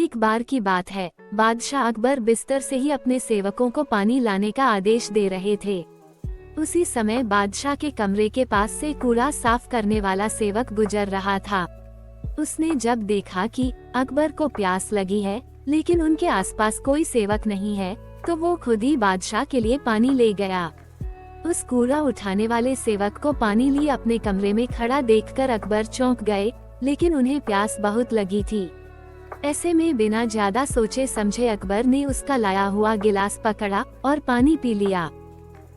एक बार की बात है, बादशाह अकबर बिस्तर से ही अपने सेवकों को पानी लाने का आदेश दे रहे थे। उसी समय बादशाह के कमरे के पास से कूड़ा साफ करने वाला सेवक गुजर रहा था। उसने जब देखा कि अकबर को प्यास लगी है लेकिन उनके आसपास कोई सेवक नहीं है, तो वो खुद ही बादशाह के लिए पानी ले गया। उस कूड़ा उठाने वाले सेवक को पानी लिए अपने कमरे में खड़ा देखकर अकबर चौंक गए, लेकिन उन्हें प्यास बहुत लगी थी। ऐसे में बिना ज्यादा सोचे समझे अकबर ने उसका लाया हुआ गिलास पकड़ा और पानी पी लिया।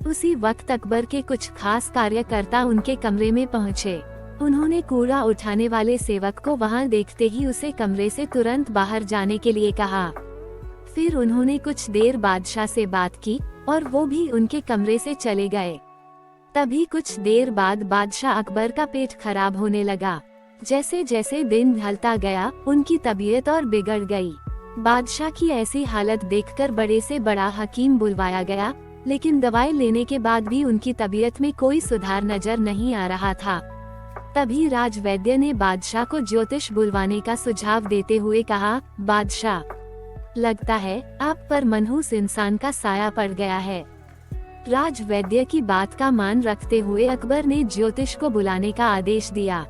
उसी वक्त अकबर के कुछ खास कार्यकर्ता उनके कमरे में पहुँचे। उन्होंने कूड़ा उठाने वाले सेवक को वहां देखते ही उसे कमरे से तुरंत बाहर जाने के लिए कहा। फिर उन्होंने कुछ देर बादशाह से बात की और वो भी उनके कमरे से चले गए। तभी कुछ देर बाद बादशाह अकबर का पेट खराब होने लगा। जैसे जैसे दिन ढलता गया उनकी तबीयत और बिगड़ गई। बादशाह की ऐसी हालत देखकर बड़े से बड़ा हकीम बुलवाया गया, लेकिन दवाई लेने के बाद भी उनकी तबीयत में कोई सुधार नजर नहीं आ रहा था। तभी राजवैद्य ने बादशाह को ज्योतिष बुलवाने का सुझाव देते हुए कहा, बादशाह, लगता है आप पर मनहूस इंसान का साया पड़ गया है। राजवैद्य की बात का मान रखते हुए अकबर ने ज्योतिष को बुलाने का आदेश दिया।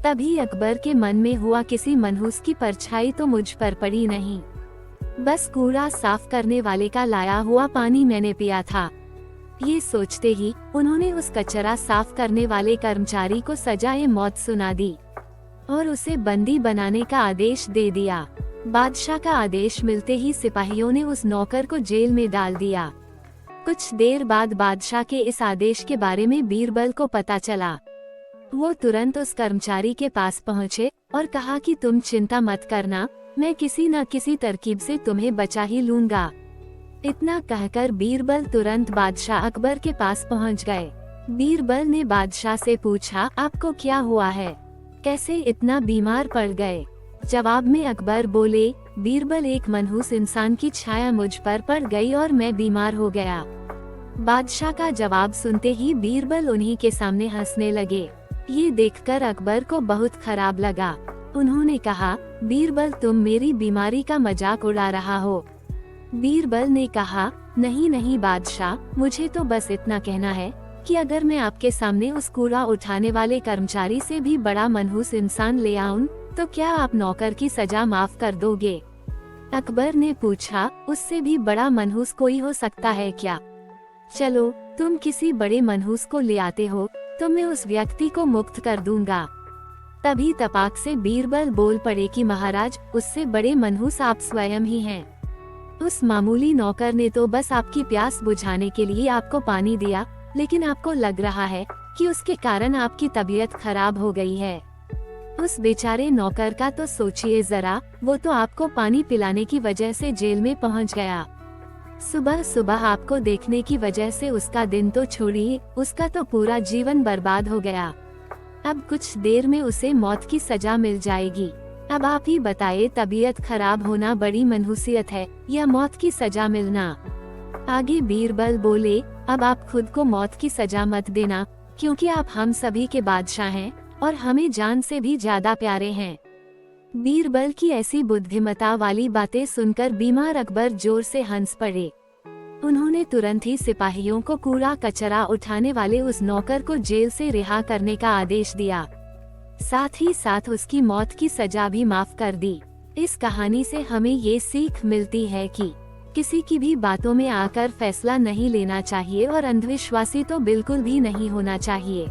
तभी अकबर के मन में हुआ, किसी मनहूस की परछाई तो मुझ पर पड़ी नहीं, बस कूड़ा साफ करने वाले का लाया हुआ पानी मैंने पिया था। ये सोचते ही उन्होंने उस कचरा साफ करने वाले कर्मचारी को सजाए मौत सुना दी और उसे बंदी बनाने का आदेश दे दिया। बादशाह का आदेश मिलते ही सिपाहियों ने उस नौकर को जेल में डाल दिया। कुछ देर बाद बादशाह के इस आदेश के बारे में बीरबल को पता चला। वो तुरंत उस कर्मचारी के पास पहुँचे और कहा कि तुम चिंता मत करना, मैं किसी न किसी तरकीब से तुम्हें बचा ही लूंगा। इतना कहकर बीरबल तुरंत बादशाह अकबर के पास पहुंच गए। बीरबल ने बादशाह से पूछा, आपको क्या हुआ है, कैसे इतना बीमार पड़ गए? जवाब में अकबर बोले, बीरबल, एक मनहूस इंसान की छाया मुझ पर पड़ गई और मैं बीमार हो गया। बादशाह का जवाब सुनते ही बीरबल उन्हीं के सामने हंसने लगे। ये देखकर अकबर को बहुत खराब लगा। उन्होंने कहा, बीरबल, तुम मेरी बीमारी का मजाक उड़ा रहा हो। बीरबल ने कहा, नहीं नहीं बादशाह, मुझे तो बस इतना कहना है कि अगर मैं आपके सामने उस कूड़ा उठाने वाले कर्मचारी से भी बड़ा मनहूस इंसान ले आऊं, तो क्या आप नौकर की सजा माफ कर दोगे? अकबर ने पूछा, उससे भी बड़ा मनहूस कोई हो सकता है क्या? चलो, तुम किसी बड़े मनहूस को ले आते हो तो मैं उस व्यक्ति को मुक्त कर दूंगा। तभी तपाक से बीरबल बोल पड़े कि महाराज, उससे बड़े मनहूस आप स्वयं ही हैं। उस मामूली नौकर ने तो बस आपकी प्यास बुझाने के लिए आपको पानी दिया, लेकिन आपको लग रहा है कि उसके कारण आपकी तबीयत खराब हो गई है। उस बेचारे नौकर का तो सोचिए जरा, वो तो आपको पानी पिलाने की वजह से जेल में पहुंच गया। सुबह सुबह आपको देखने की वजह से उसका दिन तो छोड़िए, उसका तो पूरा जीवन बर्बाद हो गया। अब कुछ देर में उसे मौत की सजा मिल जाएगी। अब आप ही बताइए, तबीयत खराब होना बड़ी मनहूसियत है या मौत की सजा मिलना? आगे बीरबल बोले, अब आप खुद को मौत की सजा मत देना, क्योंकि आप हम सभी के बादशाह हैं और हमें जान से भी ज्यादा प्यारे हैं। बीरबल की ऐसी बुद्धिमता वाली बातें सुनकर बीमार अकबर जोर से हंस पड़े। उन्होंने तुरंत ही सिपाहियों को कूड़ा कचरा उठाने वाले उस नौकर को जेल से रिहा करने का आदेश दिया। साथ ही साथ उसकी मौत की सजा भी माफ कर दी। इस कहानी से हमें ये सीख मिलती है कि किसी की भी बातों में आकर फैसला नहीं लेना चाहिए और अंधविश्वासी तो बिल्कुल भी नहीं होना चाहिए।